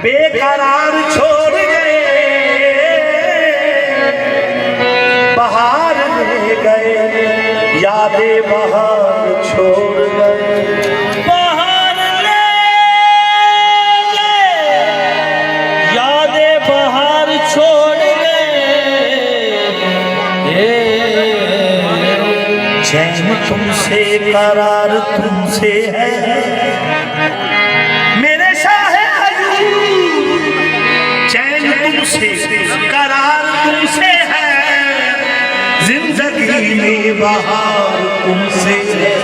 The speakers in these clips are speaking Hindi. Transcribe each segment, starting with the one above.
बेकरार छोड़ गए, बहार ले गए, यादें बहार छोड़ गए, बहार ले गए, यादें बहार छोड़ गए। चैन तुमसे करार तुमसे है मेरे शाहे अयूब, चैन तुमसे करार तुमसे है, जिंदगी में बहार तुमसे है,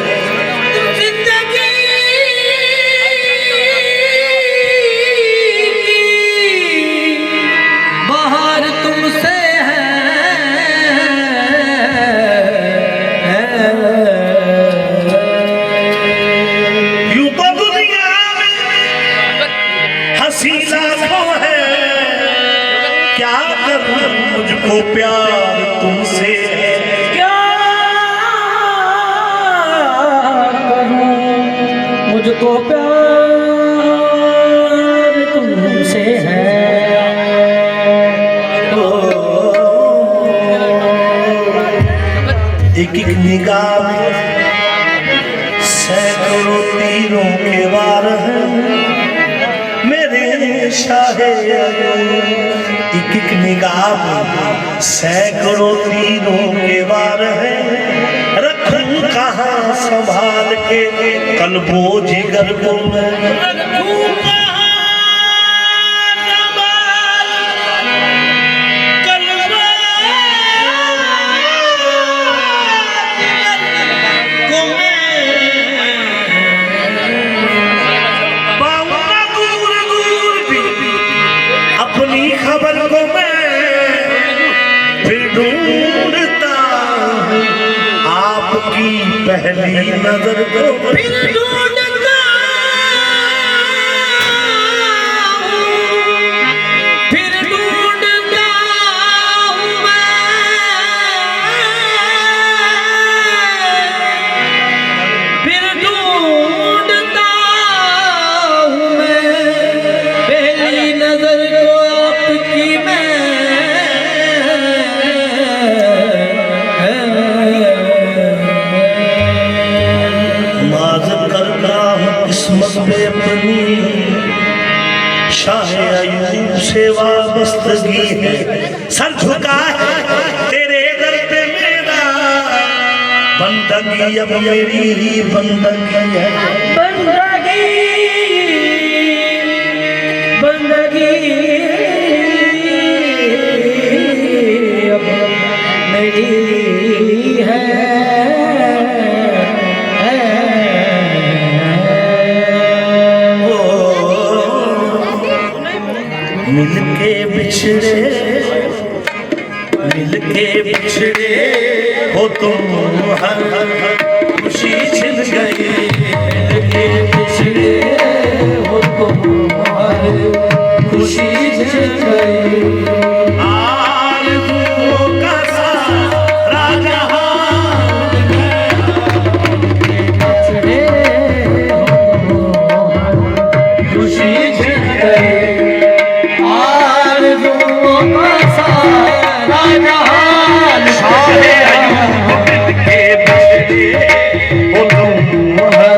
जिंदगी बहार तुमसे है। यूं तो दुनिया में हंसी लाखों है, क्या करूं मुझको प्यार तुमसे है, क्या करूं मुझको प्यार तुमसे है। एक एक निगाह में सैकड़ों तीरों के वार हैं मेरे शाहे अयूब, एक एक निगाह में सैकड़ों तीरों के वार हैं, रखूं कहाँ संभाल के कल्बो जिगर को मैं, रखूं कहाँ खबर को मैं फिर ढूंढता हूँ, आपकी पहली नजर को फिर ढूंढता हूँ, फिर ढूंढता हूँ फिर ढूंढता हूँ मैं, पहली नजर को आपकी मैं। नाज करता हूँ किस्मत पे अपनी, शाहे अयूब से वाबस्तगी है, सर झुका है तेरे दर पे मेरा, बंदगी अब मेरी ही बंदगी है, बंदगी बंदगी अब मेरी है। मिलके बिछड़े हो तुम हर खुशी छिन गई, मिलके बिछड़े हो तुम हर खुशी छिन गई। आरज़ुओं का सारा जहान बिछड़े हो तुम हर खुशी छिन गई। आरज़ुओं का सारा जहान शाहे अयूब मिलके बिछड़े हो तुम हर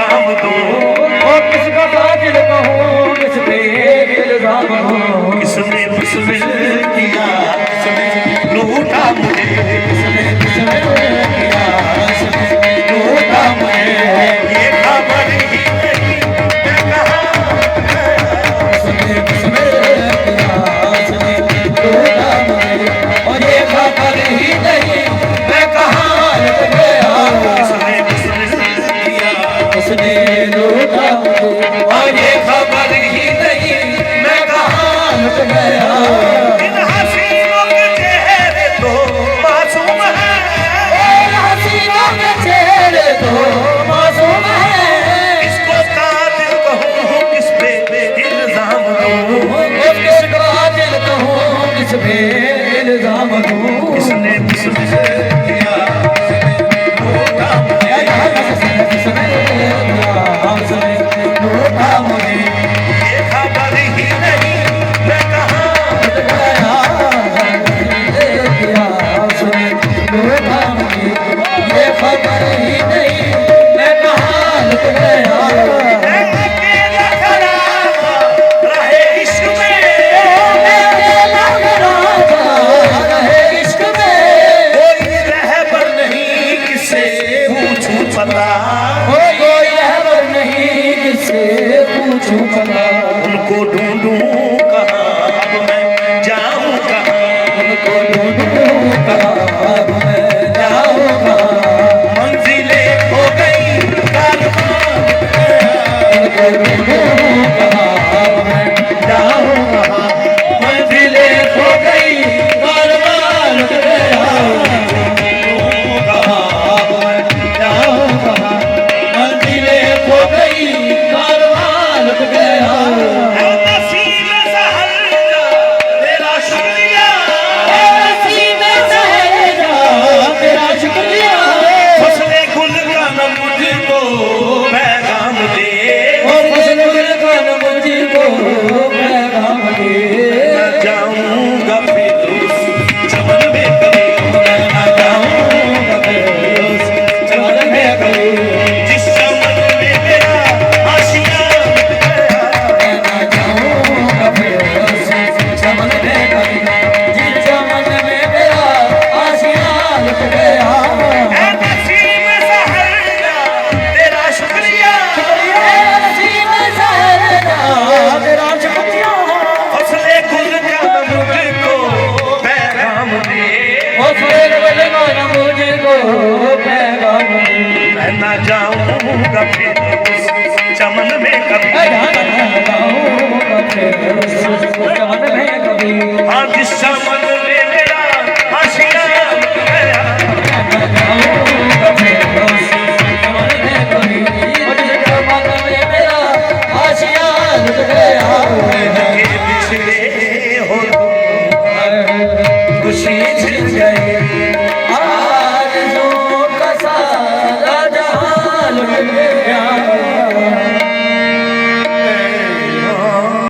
इल्जाम दो, और किसका कातिल कहूँ, किस पे इल्जाम दूँ। किसने बिस्मिल किया, किसने लूटा मुझे, किसने किया, किसने लूटा मुझे। ये खबर ही नहीं मैं कहाँ किसने किया, किसने लूटा मुझे। और ये खबर ही नहीं मैं कहाँ लुट गया। किसने बिस्मिल किया, किसने लूटा मुझे। और ये खबर ही नहीं मैं कहाँ लुट गया। इन हसीनों के चेहरे तो मासूम है, हसीनों के चेहरे तो मासूम है। इसको कातिल कहूँ किस पे इल्जाम दूँ, किसको कातिल कहूँ, किस पे इल्जाम दूँ। किसने बिस्मिल किया, लूटा मुझे, किसने किया, किसने लूटा मुझे। ये खबर ही नहीं मैं कहाँ लुट गया, किया, किसने लूटा मुझे। ये खबर ही नहीं मैं कहाँ लुट गया। अकेला खड़ा रहे इश्क में, कोई रहबर नहीं किसे पूछूं पता, उनको ढूंढूं कहाँ, अब मैं जाऊं कहाँ, मंजिलें हो गई कारवां,